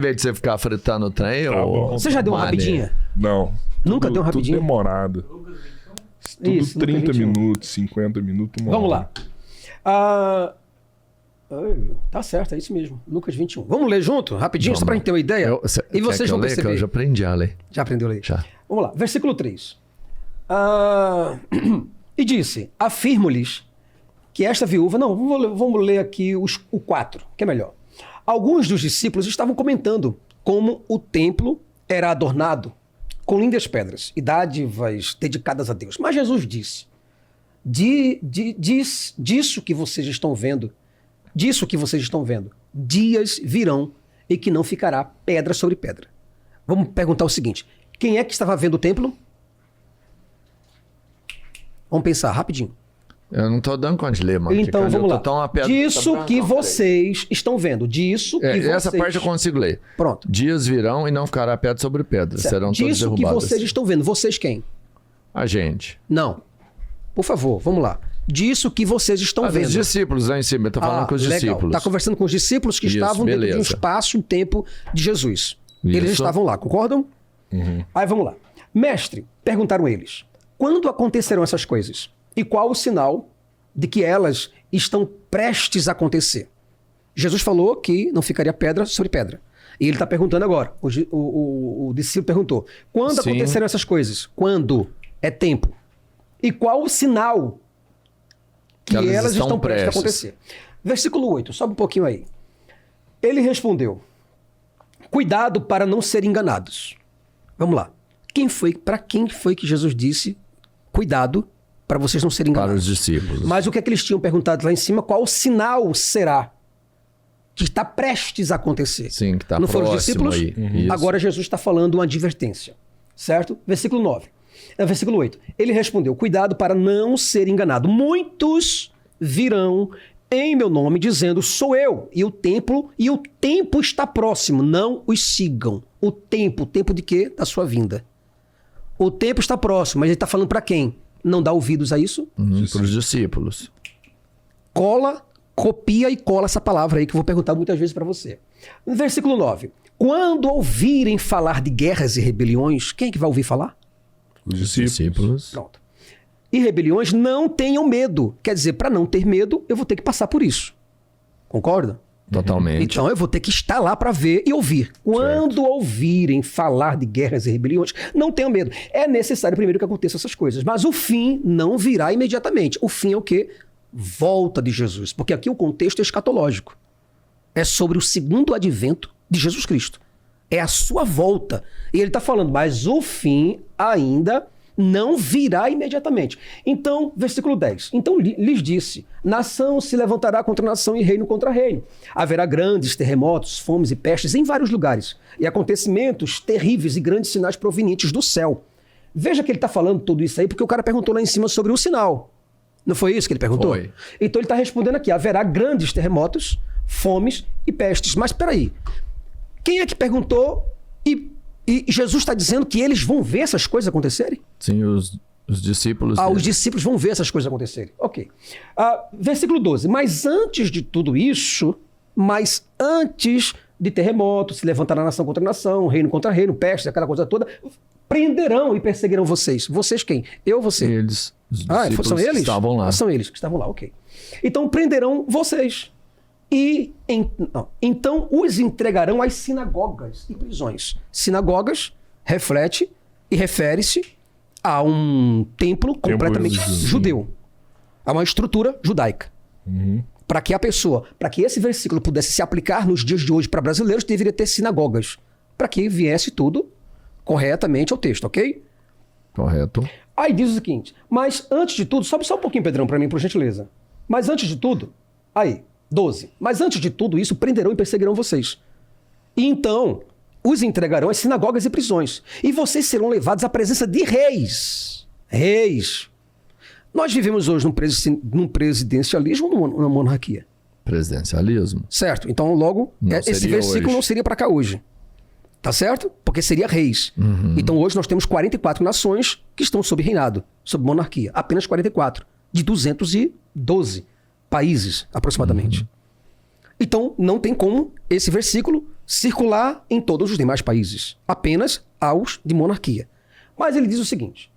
vez de você ficar fritando o trem, Tá bom. Você já deu uma rapidinha? Não. Nunca deu uma rapidinha? Tudo demorado. Tudo Isso, 30 Lucas 21. minutos, 50 minutos, uma Vamos hora. lá. Tá certo, é isso mesmo. Lucas 21. Vamos ler junto, rapidinho, só pra gente ter uma ideia? E vocês vão perceber. Eu já aprendi a ler. Já aprendeu a ler? Já. Vamos lá, versículo 3. E disse, afirmo-lhes que esta viúva... Não, vamos ler aqui o 4, que é melhor. Alguns dos discípulos estavam comentando como o templo era adornado com lindas pedras e dádivas dedicadas a Deus. Mas Jesus disse, disso que vocês estão vendo, dias virão e que não ficará pedra sobre pedra. Vamos perguntar o seguinte, quem é que estava vendo o templo? Vamos pensar rapidinho. Eu não tô dando conta de ler, mano. Então vamos lá. Disso tá que vocês estão vendo. Disso que vocês... Essa parte eu consigo ler. Pronto. Dias virão e não ficará pedra sobre pedra. Certo. Serão todas Disso que derrubadas. vocês estão vendo. Vocês quem? A gente. Não. Por favor, vamos lá. Disso que vocês estão vendo. Os discípulos lá em cima. Eu tô falando com os legal. discípulos. Está conversando com os discípulos que estavam dentro de um espaço, um tempo de Jesus. Eles estavam lá, concordam? Uhum. Aí vamos lá. Mestre, perguntaram eles, quando acontecerão essas coisas? E qual o sinal de que elas estão prestes a acontecer? Jesus falou que não ficaria pedra sobre pedra. E ele está perguntando agora. O discípulo perguntou, quando acontecerão essas coisas? Quando? É tempo. E qual o sinal que elas estão prestes a acontecer? Versículo 8, sobe um pouquinho aí. Ele respondeu, cuidado para não serem enganados. Vamos lá. Para quem foi que Jesus disse, cuidado para vocês não serem enganados? Para os discípulos. Mas o que é que eles tinham perguntado lá em cima? Qual o sinal será que está prestes a acontecer? Sim, que está não próximo foram os discípulos? aí. Agora Jesus está falando uma advertência. Certo? Versículo 9. Versículo 8. Ele respondeu, cuidado para não ser enganado. Muitos virão em meu nome dizendo, sou eu. E o tempo está próximo. Não os sigam. O tempo de quê? Da sua vinda. O tempo está próximo, mas ele está falando para quem? Não dá ouvidos a isso? Para os discípulos. Copia e cola essa palavra aí que eu vou perguntar muitas vezes para você. No versículo 9. Quando ouvirem falar de guerras e rebeliões, quem é que vai ouvir falar? Os discípulos. Pronto. E rebeliões, não tenham medo. Quer dizer, para não ter medo, eu vou ter que passar por isso. Concorda? Totalmente. Então eu vou ter que estar lá para ver e ouvir. Quando ouvirem falar de guerras e rebeliões, não tenham medo. É necessário primeiro que aconteçam essas coisas. Mas o fim não virá imediatamente. O fim é o quê? Volta de Jesus. Porque aqui o contexto é escatológico. É sobre o segundo advento de Jesus Cristo. É a sua volta. E ele está falando, mas o fim ainda não virá imediatamente. Então, versículo 10. Então lhes disse, nação se levantará contra nação e reino contra reino. Haverá grandes terremotos, fomes e pestes em vários lugares. E acontecimentos terríveis e grandes sinais provenientes do céu. Veja que ele está falando tudo isso aí, porque o cara perguntou lá em cima sobre o sinal. Não foi isso que ele perguntou? Foi. Então ele está respondendo aqui, haverá grandes terremotos, fomes e pestes. Mas espera aí. Quem é que perguntou e Jesus está dizendo que eles vão ver essas coisas acontecerem? Sim, os discípulos. Os discípulos vão ver essas coisas acontecerem. Ok. Versículo 12. Mas antes de tudo isso, antes de terremoto, se levantará nação contra nação, reino contra reino, pestes, aquela coisa toda, prenderão e perseguirão vocês. Vocês quem? Eu, você. Eles. Os discípulos são eles? que estavam lá. São eles que estavam lá, ok. Então prenderão vocês. Então os entregarão às sinagogas e prisões. Sinagogas refere-se a um templo completamente judeu. A uma estrutura judaica. Para que esse versículo pudesse se aplicar nos dias de hoje para brasileiros, deveria ter sinagogas. Para que viesse tudo corretamente ao texto, ok? Correto. Aí diz o seguinte, mas antes de tudo, sobe só um pouquinho, Pedrão, para mim, por gentileza. Mas antes de tudo, 12. Mas antes de tudo isso, prenderão e perseguirão vocês. E então os entregarão às sinagogas e prisões. E vocês serão levados à presença de reis. Reis. Nós vivemos hoje num presidencialismo ou numa monarquia? Presidencialismo. Certo. Então, logo, esse versículo hoje não seria para cá hoje. Tá certo? Porque seria reis. Então, hoje nós temos 44 nações que estão sob reinado, sob monarquia. Apenas 44. De 212 países, aproximadamente. Então, não tem como esse versículo circular em todos os demais países, apenas aos de monarquia. Mas ele diz o seguinte: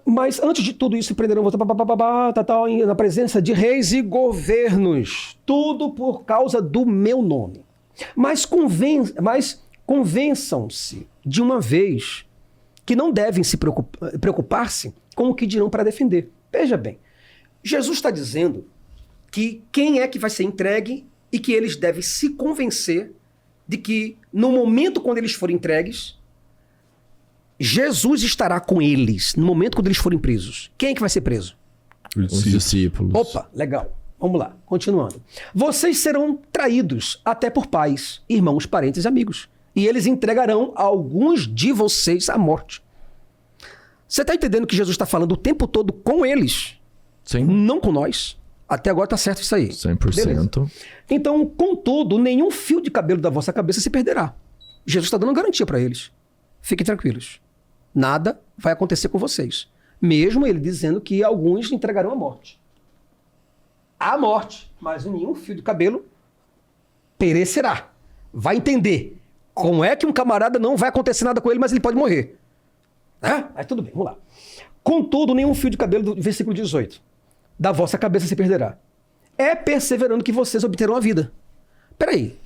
mas antes de tudo isso, prenderão na presença de reis e governos, tudo por causa do meu nome. Mas convençam-se de uma vez que não devem se preocupar-se com o que dirão para defender. Veja bem, Jesus está dizendo que quem é que vai ser entregue e que eles devem se convencer de que no momento quando eles forem entregues, Jesus estará com eles no momento quando eles forem presos. Quem é que vai ser preso? Os discípulos. Opa, legal. Vamos lá, continuando. Vocês serão traídos até por pais, irmãos, parentes e amigos. E eles entregarão alguns de vocês à morte. Você está entendendo que Jesus está falando o tempo todo com eles? Sim. Não com nós. Até agora está certo isso aí. 100%. Beleza. Então, contudo, nenhum fio de cabelo da vossa cabeça se perderá. Jesus está dando garantia para eles. Fiquem tranquilos. Nada vai acontecer com vocês. Mesmo ele dizendo que alguns entregarão à morte. À morte. Mas nenhum fio de cabelo perecerá. Vai entender como é que um camarada não vai acontecer nada com ele, mas ele pode morrer. Mas tudo bem, vamos lá. Contudo, nenhum fio de cabelo, do versículo 18, da vossa cabeça se perderá. É perseverando que vocês obterão a vida. Peraí.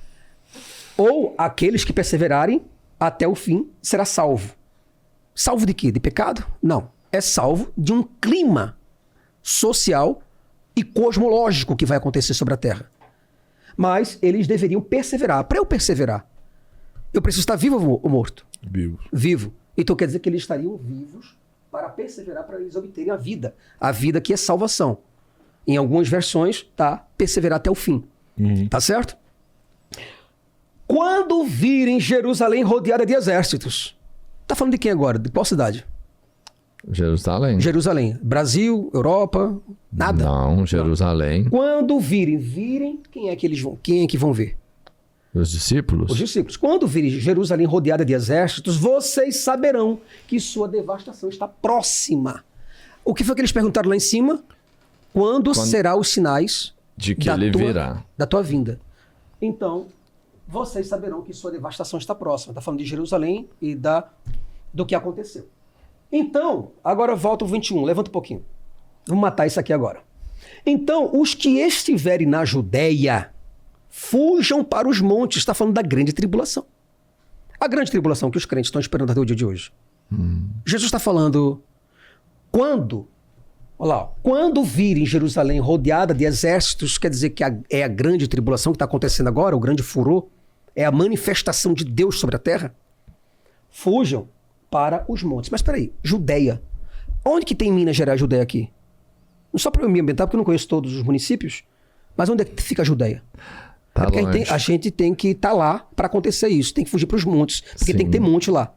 Ou aqueles que perseverarem até o fim será salvo. Salvo de quê? De pecado? Não. É salvo de um clima social e cosmológico que vai acontecer sobre a Terra. Mas eles deveriam perseverar. Para eu perseverar, eu preciso estar vivo ou morto? Vivo. Vivo. Então quer dizer que eles estariam vivos para perseverar, para eles obterem a vida. A vida que é salvação. Em algumas versões, tá? Perseverar até o fim. Tá certo? Quando virem Jerusalém rodeada de exércitos. Tá falando de quem agora? De qual cidade? Jerusalém. Jerusalém. Brasil, Europa, nada. Não, Jerusalém. Quando virem, quem é que eles vão? Quem é que vão ver? Os discípulos. Os discípulos. Quando virem Jerusalém rodeada de exércitos, vocês saberão que sua devastação está próxima. O que foi que eles perguntaram lá em cima? Quando serão os sinais de que ele virá? Da tua vinda. Então, vocês saberão que sua devastação está próxima. Está falando de Jerusalém e do que aconteceu. Então, agora volta o 21. Levanta um pouquinho. Vamos matar isso aqui agora. Então, os que estiverem na Judéia, fujam para os montes. Está falando da grande tribulação. A grande tribulação que os crentes estão esperando até o dia de hoje. Jesus está falando quando virem Jerusalém rodeada de exércitos, quer dizer que é a grande tribulação que está acontecendo agora, o grande furor, é a manifestação de Deus sobre a terra. Fujam para os montes. Mas espera aí, Judeia. Onde que tem Minas Gerais, Judeia aqui? Não só para eu me ambientar, porque eu não conheço todos os municípios, mas onde é que fica a Judeia? Tá porque longe. a gente tem que estar lá para acontecer isso. Tem que fugir para os montes. Porque Sim. tem que ter monte lá.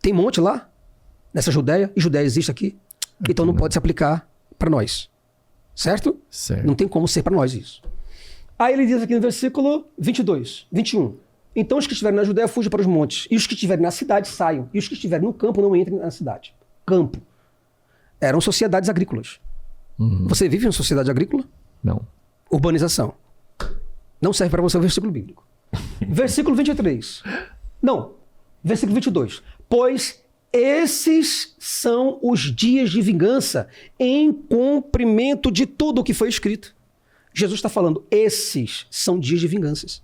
Tem monte lá? Nessa Judeia? E Judeia existe aqui? Então não pode se aplicar para nós. Certo? Certo. Não tem como ser para nós isso. Aí ele diz aqui no versículo 21. Então os que estiverem na Judeia fujam para os montes. E os que estiverem na cidade saiam. E os que estiverem no campo não entrem na cidade. Campo. Eram sociedades agrícolas. Você vive em uma sociedade agrícola? Não. Urbanização. Não serve para você o versículo bíblico. Versículo 23. Não. Versículo 22. Pois esses são os dias de vingança em cumprimento de tudo o que foi escrito. Jesus está falando, esses são dias de vinganças.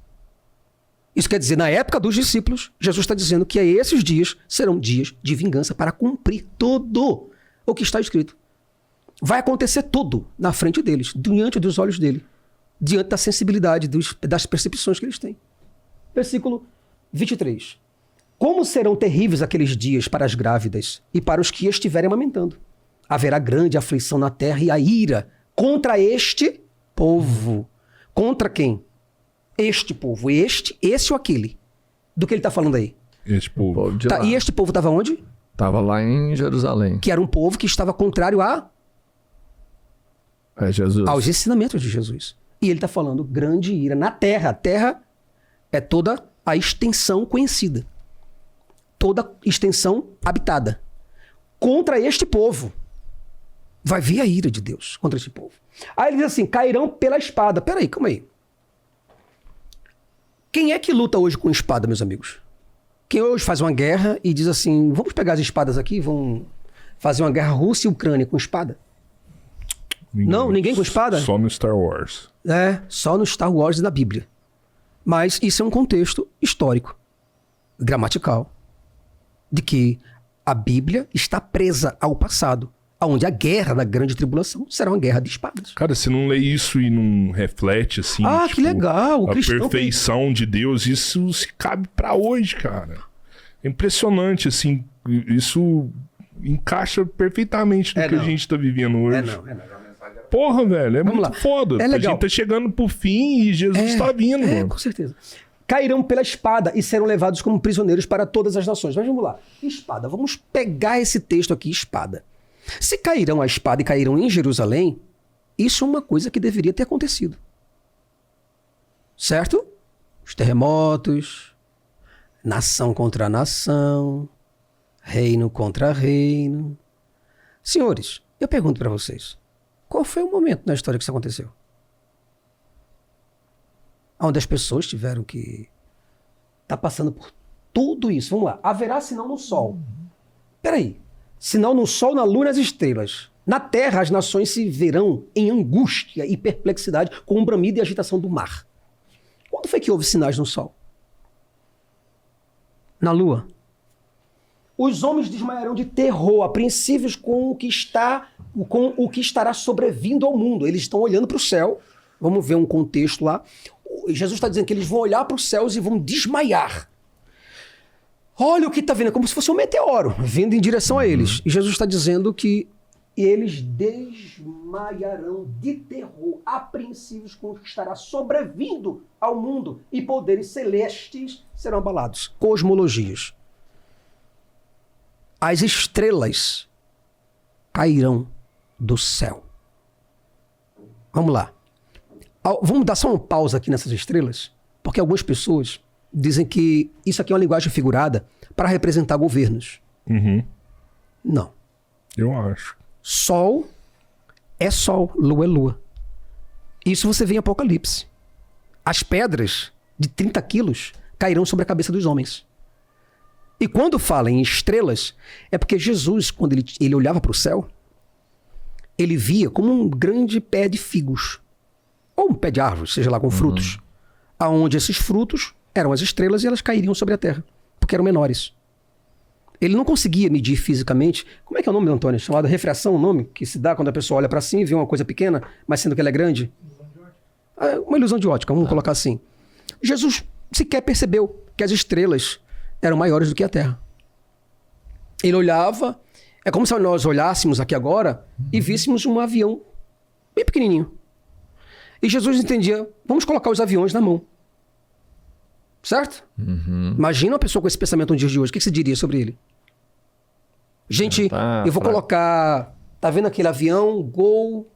Isso quer dizer, na época dos discípulos, Jesus está dizendo que esses dias serão dias de vingança para cumprir tudo o que está escrito. Vai acontecer tudo na frente deles, diante dos olhos dele, diante da sensibilidade, das percepções que eles têm. Versículo 23. Como serão terríveis aqueles dias para as grávidas e para os que estiverem amamentando? Haverá grande aflição na terra e a ira contra este povo. Contra quem? Este povo. Esse ou aquele? Do que ele está falando aí? Este povo. De lá. E este povo estava onde? Estava lá em Jerusalém. Que era um povo que estava contrário É Jesus. aos ensinamentos de Jesus. E ele está falando grande ira na terra. A terra é toda a extensão conhecida. Toda extensão habitada. Contra este povo. Vai vir a ira de Deus contra este povo. Aí ele diz assim, cairão pela espada. Peraí, calma aí. Quem é que luta hoje com espada, meus amigos? Quem hoje faz uma guerra e diz assim, vamos pegar as espadas aqui, vamos fazer uma guerra Rússia e Ucrânia com espada? Ninguém com espada? Só no Star Wars. Só no Star Wars e na Bíblia. Mas isso é um contexto histórico, gramatical, de que a Bíblia está presa ao passado, onde a guerra da grande tribulação será uma guerra de espadas. Cara, você não lê isso e não reflete, assim, que legal. A perfeição de Deus, isso se cabe pra hoje, cara. É impressionante, assim, isso encaixa perfeitamente no que a gente tá vivendo hoje. Porra, velho, é muito foda. É legal. A gente tá chegando pro fim e Jesus tá vindo, mano. Com certeza. Cairão pela espada e serão levados como prisioneiros para todas as nações. Mas vamos lá. Espada. Vamos pegar esse texto aqui, espada. Se cairão a espada e cairão em Jerusalém, isso é uma coisa que deveria ter acontecido. Certo? Os terremotos, nação contra nação, reino contra reino. Senhores, eu pergunto para vocês, qual foi o momento na história que isso aconteceu? Onde as pessoas tiveram que estar passando por tudo isso. Vamos lá. Haverá sinal no sol. Peraí. Sinal no sol, na lua e nas estrelas. Na terra, as nações se verão em angústia e perplexidade com o bramido e agitação do mar. Quando foi que houve sinais no sol? Na lua. Os homens desmaiarão de terror, apreensivos com o que estará sobrevindo ao mundo. Eles estão olhando para o céu. Vamos ver um contexto lá. Jesus está dizendo que eles vão olhar para os céus e vão desmaiar. Olha o que está vindo, é como se fosse um meteoro vindo em direção a eles. E Jesus está dizendo que eles desmaiarão de terror, apreensivos com o que estará sobrevindo ao mundo, e poderes celestes serão abalados. Cosmologias. As estrelas cairão do céu. Vamos lá. Vamos dar só uma pausa aqui nessas estrelas, porque algumas pessoas dizem que isso aqui é uma linguagem figurada para representar governos. Não. Eu acho. Sol é sol, lua é lua. Isso você vê em Apocalipse. As pedras de 30 quilos cairão sobre a cabeça dos homens. E quando fala em estrelas, é porque Jesus, quando ele olhava para o céu, ele via como um grande pé de figos. Ou um pé de árvore, seja lá com frutos. Aonde esses frutos eram as estrelas e elas cairiam sobre a terra, porque eram menores. Ele não conseguia medir fisicamente. Como é que é o nome, Antônio? Chamado refração, o nome que se dá quando a pessoa olha para cima e vê uma coisa pequena, mas sendo que ela é grande? Uma ilusão de ótica, vamos colocar assim. Jesus sequer percebeu que as estrelas eram maiores do que a terra. Ele olhava, é como se nós olhássemos aqui agora e víssemos um avião bem pequenininho. E Jesus entendia, vamos colocar os aviões na mão. Certo? Imagina uma pessoa com esse pensamento no dia de hoje. O que você diria sobre ele? Gente, eu vou colocar... Tá vendo aquele avião? Gol...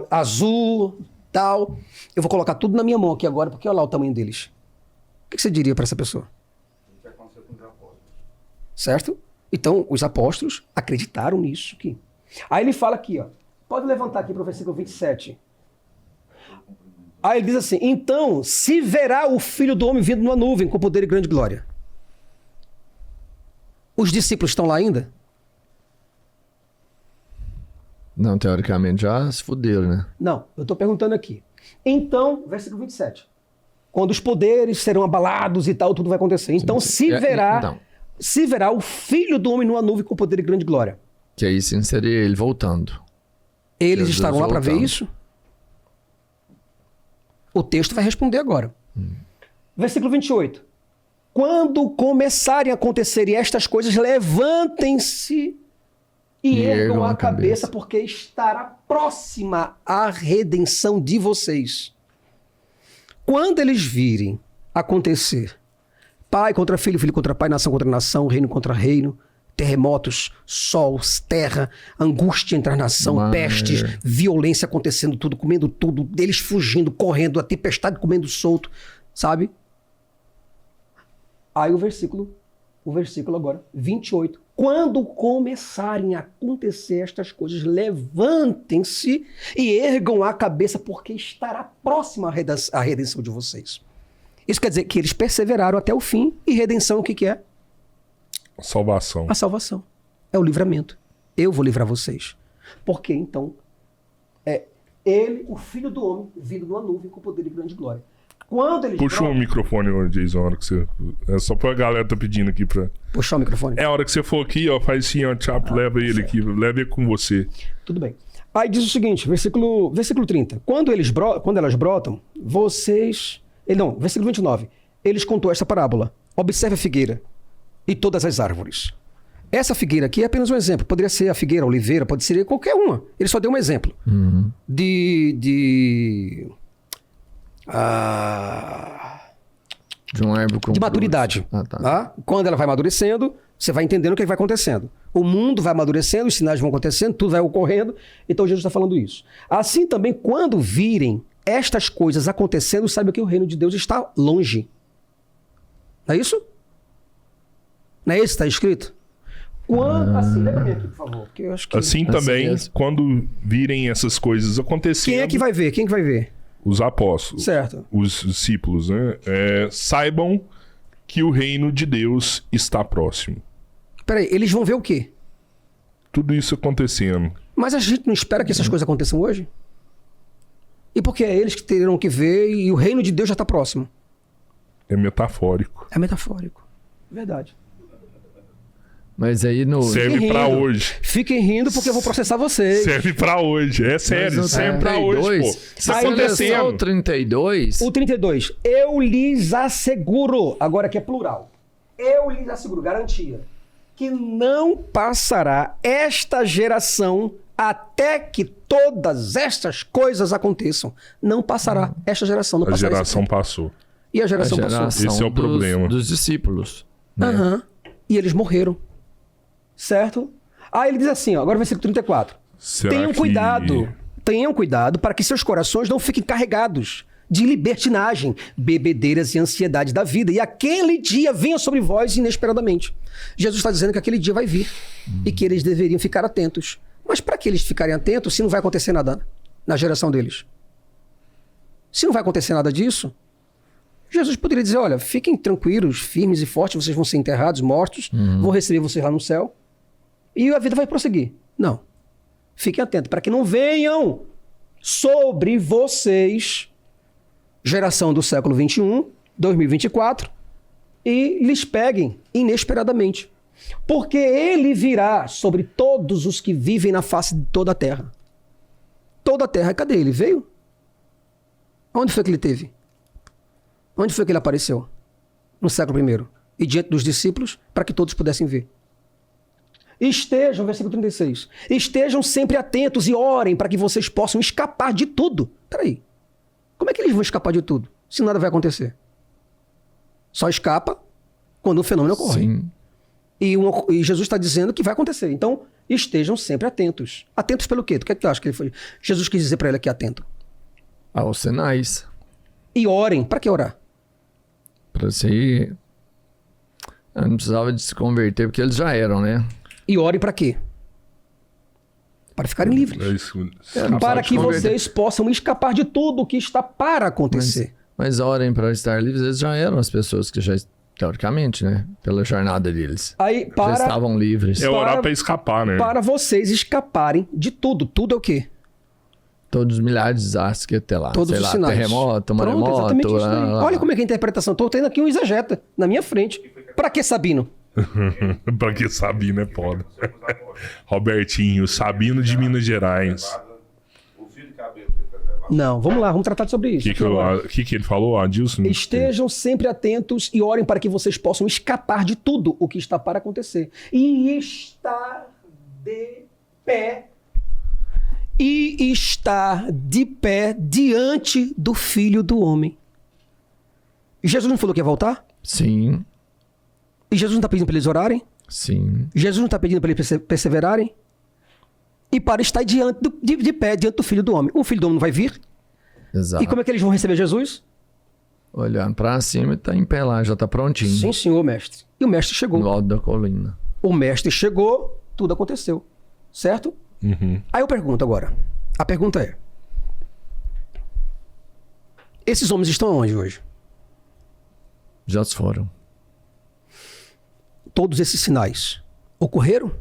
azul, tal. Eu vou colocar tudo na minha mão aqui agora, porque olha lá o tamanho deles. O que você diria para essa pessoa? O que aconteceu com os apóstolos? Certo? Então, os apóstolos acreditaram nisso aqui. Aí ele fala aqui, ó. Pode levantar aqui para o versículo 27. Aí ele diz assim, então se verá o Filho do Homem vindo numa nuvem com poder e grande glória. Os discípulos estão lá ainda? Não, teoricamente já se fuderam, né? Não, eu estou perguntando aqui. Então, versículo 27. Quando os poderes serão abalados e tal, tudo vai acontecer. Então se verá o Filho do Homem numa nuvem com poder e grande glória. Que aí sim seria ele voltando. Eles estarão lá para ver isso? O texto vai responder agora. Versículo 28. Quando começarem a acontecer estas coisas, levantem-se e ergam a cabeça, porque estará próxima a redenção de vocês. Quando eles virem acontecer pai contra filho, filho contra pai, nação contra nação, reino contra reino, terremotos, sol, terra, angústia entre a nação, pestes, violência acontecendo, tudo, comendo tudo, deles fugindo, correndo, a tempestade comendo solto, sabe? Aí o versículo o versículo agora, 28. Quando começarem a acontecer estas coisas, levantem-se e ergam a cabeça, porque estará próxima a redenção de vocês. Isso quer dizer que eles perseveraram até o fim, e redenção o que é? Salvação. A salvação. É o livramento. Eu vou livrar vocês. Porque então é ele, o Filho do Homem, vindo numa nuvem com poder e grande glória. Quando eles Puxa o microfone, Jason, a hora que você... É só pra galera tá pedindo aqui pra... Puxar o microfone? É a hora que você for aqui, ó, faz assim, ó, Chapo, leva ele certo. aqui, leva ele com você. Tudo bem. Aí diz o seguinte, versículo 30. Quando elas brotam, vocês... Não, versículo 29. Eles contou esta parábola. Observe a figueira e todas as árvores. Essa figueira aqui é apenas um exemplo. Poderia ser a figueira, a oliveira, pode ser qualquer uma. Ele só deu um exemplo. De um árvore com de maturidade. Tá? Quando ela vai amadurecendo, você vai entendendo o que vai acontecendo. O mundo vai amadurecendo, os sinais vão acontecendo, tudo vai ocorrendo. Então Jesus está falando isso. Assim também, quando virem estas coisas acontecendo, sabe que o reino de Deus está longe. Não é isso? Não é isso que está escrito? Assim, lembra aqui, por favor. Porque eu acho que... Assim também, quando virem essas coisas acontecendo... Quem é que vai ver? Quem que vai ver? Os apóstolos. Certo. Os discípulos, né? Saibam que o reino de Deus está próximo. Peraí, eles vão ver o quê? Tudo isso acontecendo. Mas a gente não espera que essas coisas aconteçam hoje? E porque é eles que terão que ver e o reino de Deus já está próximo? É metafórico. É metafórico. Verdade. Mas aí no... Serve pra hoje. Fiquem rindo porque eu vou processar vocês. Serve pra hoje. É sério. Serve pra hoje, pô. Isso acontecendo. O 32... O 32. Eu lhes asseguro, agora que é plural. Eu lhes asseguro, garantia, que não passará esta geração até que todas estas coisas aconteçam. Não passará esta geração. Não A passará geração passou. E a geração passou. Esse é o problema. Dos discípulos. Né? E eles morreram. Certo? Aí ele diz assim, ó, agora versículo 34. Tenham cuidado para que seus corações não fiquem carregados de libertinagem, bebedeiras e ansiedade da vida. E aquele dia venha sobre vós inesperadamente. Jesus está dizendo que aquele dia vai vir e que eles deveriam ficar atentos. Mas para que eles ficarem atentos se não vai acontecer nada na geração deles? Se não vai acontecer nada disso, Jesus poderia dizer, olha, fiquem tranquilos, firmes e fortes, vocês vão ser enterrados, mortos, vou receber vocês lá no céu e a vida vai prosseguir. Não. Fiquem atentos para que não venham sobre vocês, geração do século 21, 2024, e lhes peguem inesperadamente. Porque ele virá sobre todos os que vivem na face de toda a terra. Toda a terra, cadê ele? Veio? Onde foi que ele teve? Onde foi que ele apareceu? No século I. E diante dos discípulos, para que todos pudessem ver. Estejam, versículo 36, estejam sempre atentos e orem para que vocês possam escapar de tudo. Peraí, como é que eles vão escapar de tudo, se nada vai acontecer? Só escapa quando o fenômeno ocorre. Sim. E Jesus está dizendo que vai acontecer. Então, estejam sempre atentos. Atentos pelo quê? O que é que tu acha que ele foi? Jesus quis dizer para ele aqui, atento. Aos sinais. E orem. Para que orar? Para se... Eu não precisava de se converter, porque eles já eram, né? E orem para quê? Para ficarem livres. Para que vocês possam escapar de tudo o que está para acontecer. Mas orem para estar livres, eles já eram as pessoas que já, teoricamente, né? Pela jornada deles. Aí, já estavam livres. É orar para escapar, né? Para vocês escaparem de tudo. Tudo é o quê? Todos os milhares de desastres que até lá. Todos sei os lá, sinais. Terremoto, Pronto, maremoto. exatamente isso aí. Olha como é que é a interpretação. Estou tendo aqui um exegeta na minha frente. Para que Sabino? Pra que Sabino é foda. Robertinho, Sabino de Minas Gerais. Não, vamos lá, vamos tratar sobre isso. O que ele falou, Adilson? Estejam sempre atentos e orem para que vocês possam escapar de tudo o que está para acontecer. E estar de pé. E estar de pé diante do Filho do Homem. E Jesus não falou que ia voltar? Sim. E Jesus não está pedindo para eles orarem? Sim. Jesus não está pedindo para eles perseverarem? E para estar de pé diante do Filho do Homem. O Filho do Homem não vai vir? Exato. E como é que eles vão receber Jesus? Olhando pra cima e tá em pé lá, já tá prontinho. Sim, senhor, mestre. E o mestre chegou. No alto da colina. O mestre chegou, tudo aconteceu. Certo? Uhum. Aí eu pergunto agora. A pergunta é: esses homens estão onde hoje? Já se foram. Todos esses sinais ocorreram?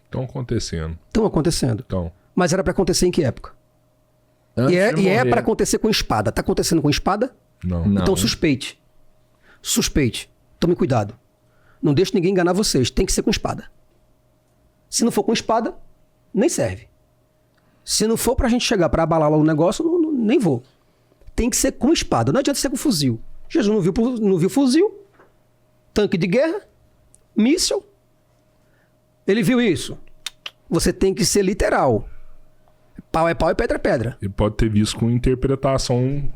Estão acontecendo. Estão acontecendo. Então, Mas era pra acontecer em que época? Antes de E é morrer. pra acontecer com espada. Tá acontecendo com espada? não. Não. Então suspeite. Suspeite. Tome cuidado. Não deixe ninguém enganar vocês. Tem que ser com espada. Se não for com espada, nem serve. Se não for pra gente chegar pra abalar lá o negócio, nem vou. Tem que ser com espada. Não adianta ser com fuzil. Jesus não viu fuzil, tanque de guerra, míssil. Ele viu isso. Você tem que ser literal. Pau é pau e pedra é pedra. Ele pode ter visto com interpretação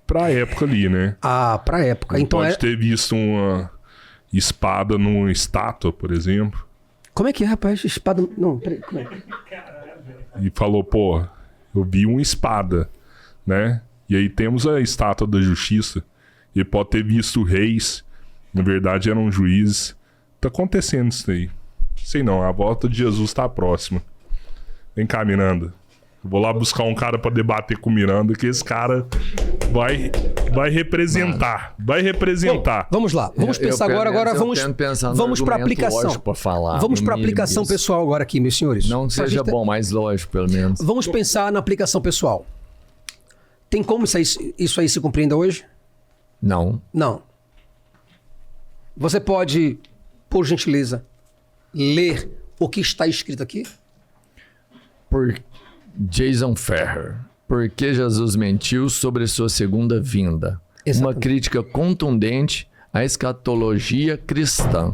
pra época ali, né? Ah, pra época. Ele Então pode é... ter visto uma espada numa estátua, por exemplo, Como é que é, rapaz? Espada... Não, peraí. Como é? e falou, pô, eu vi uma espada, né? E aí temos a estátua da justiça. Ele pode ter visto reis, na verdade eram juízes. Tá acontecendo isso aí. Sei não, a volta de Jesus tá próxima. Vem cá, Miranda. Eu vou lá buscar um cara pra debater com o Miranda, que esse cara vai representar. Vai representar. Vamos lá. Vamos pensar agora vamos para aplicação. Pra falar, Vamos no para mínimo aplicação isso. pessoal agora aqui, meus senhores. Não que Pra seja gente- bom, mas lógico, pelo menos. Vamos pensar na aplicação pessoal. Tem como isso aí se compreenda hoje? Não. Não. Você pode, por gentileza, ler o que está escrito aqui? Por Jason Ferrer. Por que Jesus mentiu sobre sua segunda vinda? Uma Exatamente. crítica contundente à escatologia cristã.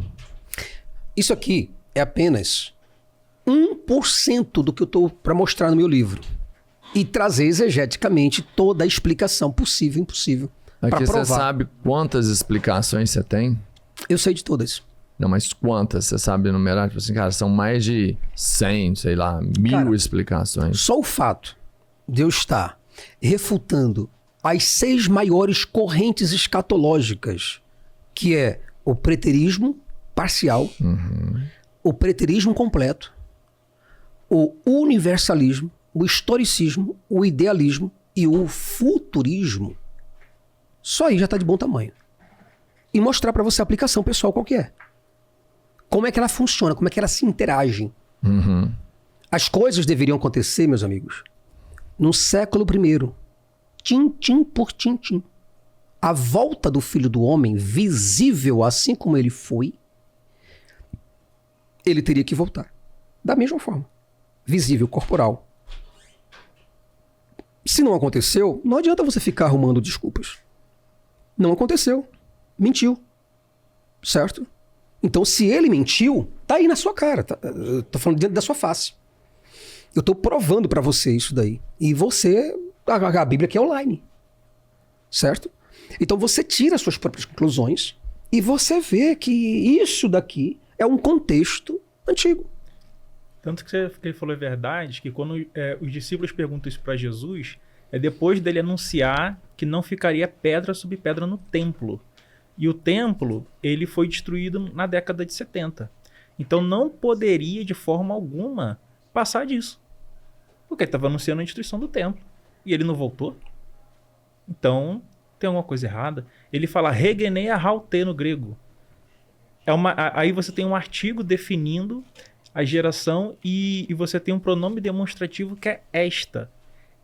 Isso aqui é apenas 1% do que eu estou para mostrar no meu livro. E trazer exegeticamente toda a explicação possível e impossível para Aqui você provar. sabe quantas explicações você tem? Eu sei de todas. Não, mas quantas? Você sabe enumerar? Tipo assim, cara, são mais de 100, sei lá, 1000 Cara, explicações. Só o fato de eu estar refutando as 6 maiores correntes escatológicas, que é o preterismo parcial, o preterismo completo, o universalismo, o historicismo, o idealismo e o futurismo, só aí já está de bom tamanho. E mostrar para você a aplicação pessoal qual que é. Como é que ela funciona, como é que elas se interagem. As coisas deveriam acontecer, meus amigos, no século I, tintim por tintim. A volta do Filho do Homem, visível assim como ele foi, ele teria que voltar. Da mesma forma. Visível, corporal. Se não aconteceu, não adianta você ficar arrumando desculpas. Não aconteceu. Mentiu. Certo? Então, se ele mentiu, tá aí na sua cara. Eu tô falando dentro da sua face. Eu tô provando pra você isso daí. E você... A Bíblia aqui é online. Certo? Então, você tira as suas próprias conclusões e você vê que isso daqui é um contexto antigo. Tanto que ele falou é verdade, que quando os discípulos perguntam isso para Jesus, é depois dele anunciar que não ficaria pedra sobre pedra no templo. E o templo, ele foi destruído na década de 70. Então não poderia, de forma alguma, passar disso. Porque ele estava anunciando a destruição do templo. E ele não voltou. Então, tem alguma coisa errada. Ele fala regenea haute no grego. Aí você tem um artigo definindo a geração e você tem um pronome demonstrativo que é esta.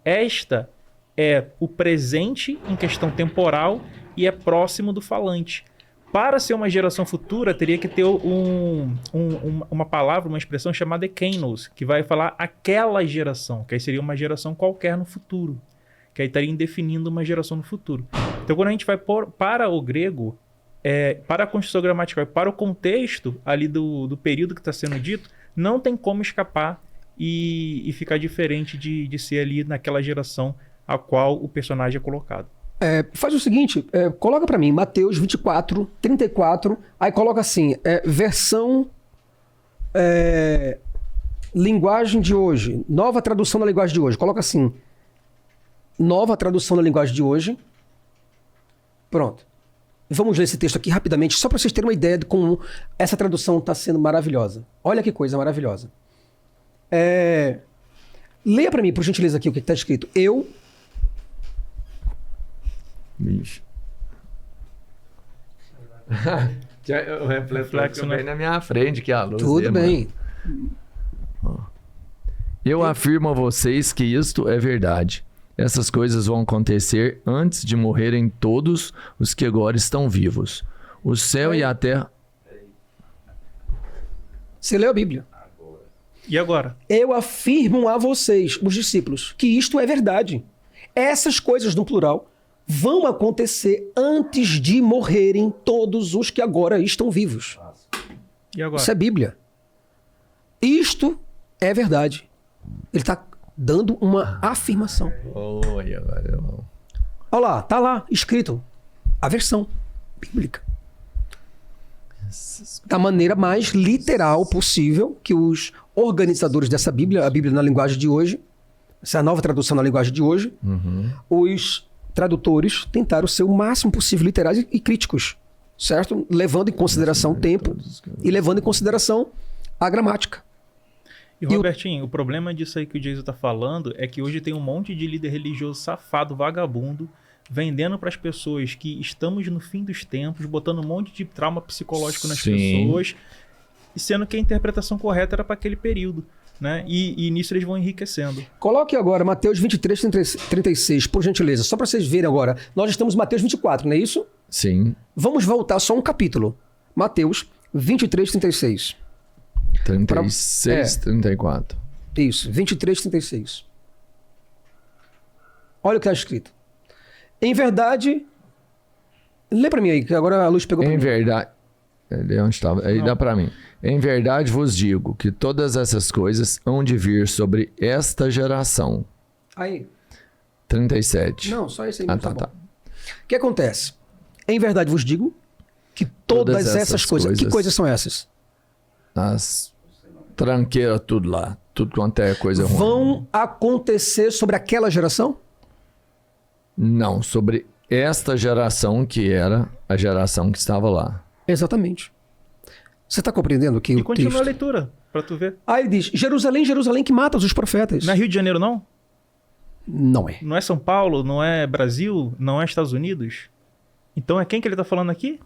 Esta é o presente em questão temporal e é próximo do falante. Para ser uma geração futura, teria que ter uma palavra, uma expressão chamada ekeinos, que vai falar aquela geração, que aí seria uma geração qualquer no futuro, que aí estaria definindo uma geração no futuro. Então, quando a gente vai para o grego, para a construção gramatical, para o contexto ali do período que está sendo dito, não tem como escapar e ficar diferente de ser ali naquela geração a qual o personagem é colocado. Faz o seguinte, coloca pra mim Mateus 24, 34, aí coloca assim, versão linguagem de hoje, nova tradução da linguagem de hoje, coloca assim, Nova tradução na linguagem de hoje. Pronto. Vamos ler esse texto aqui rapidamente, só para vocês terem uma ideia de como essa tradução está sendo maravilhosa. Olha que coisa maravilhosa. Leia para mim, por gentileza, aqui o que está escrito. Bicho. O reflexo bem na minha frente, que é a luz. Tudo bem. Eu afirmo a vocês que isto é verdade. Essas coisas vão acontecer antes de morrerem todos os que agora estão vivos. O céu e a terra... Você leu a Bíblia. E agora? Eu afirmo a vocês, os discípulos, que isto é verdade. Essas coisas, no plural, vão acontecer antes de morrerem todos os que agora estão vivos. E agora? Isso é Bíblia. Isto é verdade. Ele está dando uma afirmação. Olha lá, tá lá, escrito. A versão bíblica. Da maneira mais literal possível que os organizadores dessa Bíblia, a Bíblia na linguagem de hoje, essa é a nova tradução na linguagem de hoje, os tradutores tentaram ser o máximo possível literais e críticos, certo? Levando em consideração o tempo e levando em consideração a gramática. E Robertinho, o problema disso aí que o Jason tá falando é que hoje tem um monte de líder religioso safado, vagabundo, vendendo para as pessoas que estamos no fim dos tempos, botando um monte de trauma psicológico nas pessoas, sendo que a interpretação correta era para aquele período, né? E nisso eles vão enriquecendo. Coloque agora Mateus 23, 36, por gentileza, só para vocês verem agora. Nós estamos em Mateus 24, não é isso? Sim. Vamos voltar só um capítulo. Mateus 23, 36. 36, 34. Isso, 23, 36. Olha o que está escrito. Em verdade... Lê para mim aí, que agora a luz pegou para mim. Em verdade... Onde estava? Aí dá para mim. Em verdade vos digo que todas essas coisas hão de vir sobre esta geração. Aí. 37. Não, só esse aí. Tá. O que acontece? Em verdade vos digo que todas essas coisas... Que coisas são essas? As tranqueiras, tudo lá. Tudo quanto é coisa ruim. Vão acontecer sobre aquela geração? Não, sobre esta geração que era a geração que estava lá. Exatamente. Você está compreendendo que e o continua texto... a leitura, para tu ver. Aí ele diz, Jerusalém, Jerusalém, que mata os profetas. Não é Rio de Janeiro, não? Não é. Não é São Paulo, não é Brasil, não é Estados Unidos? Então é quem que ele está falando aqui?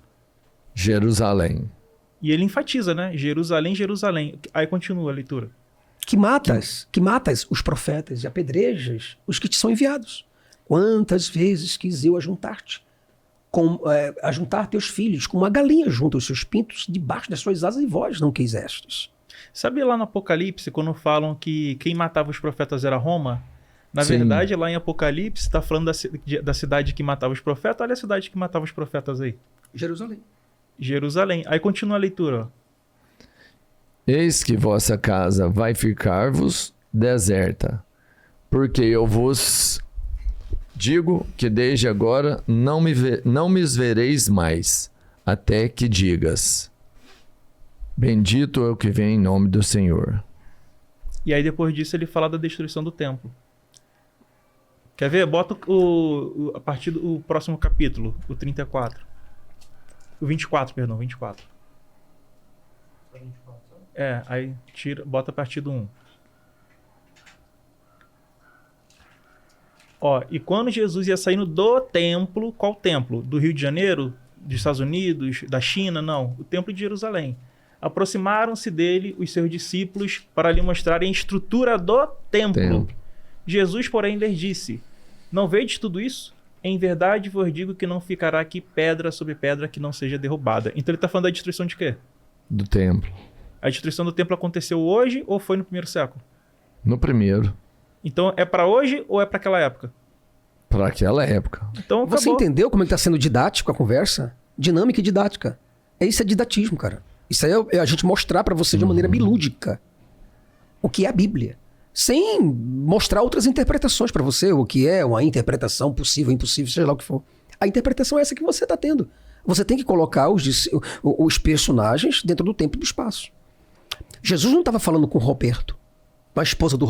Jerusalém. E ele enfatiza, né? Jerusalém, Jerusalém. Aí continua a leitura. Que matas os profetas e apedrejas os que te são enviados. Quantas vezes quis eu ajuntar-te, ajuntar teus filhos, como uma galinha junta os seus pintos debaixo das suas asas, e vós não quisestes. Sabe lá no Apocalipse, quando falam que quem matava os profetas era Roma? Na Sim. verdade, lá em Apocalipse, está falando da cidade que matava os profetas. Olha a cidade que matava os profetas aí. Jerusalém. Jerusalém. Aí continua a leitura. Ó. Eis que vossa casa vai ficar-vos deserta, porque eu vos digo que desde agora não me vereis mais, até que digas, bendito é o que vem em nome do Senhor. E aí depois disso ele fala da destruição do templo. Quer ver? Bota a partir do próximo capítulo, o 34. O 24, perdão, 24. Aí bota a partir do 1. Ó, e quando Jesus ia saindo do templo, qual templo? Do Rio de Janeiro? Dos Estados Unidos? Da China? Não, o templo de Jerusalém. Aproximaram-se dele os seus discípulos para lhe mostrarem a estrutura do templo. Jesus, porém, lhes disse, não vedes tudo isso? Em verdade vos digo que não ficará aqui pedra sobre pedra que não seja derrubada. Então ele está falando da destruição de quê? Do templo. A destruição do templo aconteceu hoje ou foi no primeiro século? No primeiro. Então é para hoje ou é para aquela época? Para aquela época. Então acabou. Você entendeu como é que está sendo didático a conversa? Dinâmica e didática. Isso é didatismo, cara. Isso aí é a gente mostrar para você de uma maneira bilúdica o que é a Bíblia. Sem mostrar outras interpretações para você, o que é uma interpretação possível, impossível, seja lá o que for. A interpretação é essa que você está tendo. Você tem que colocar os personagens dentro do tempo e do espaço. Jesus não estava falando com Roberto, com a esposa do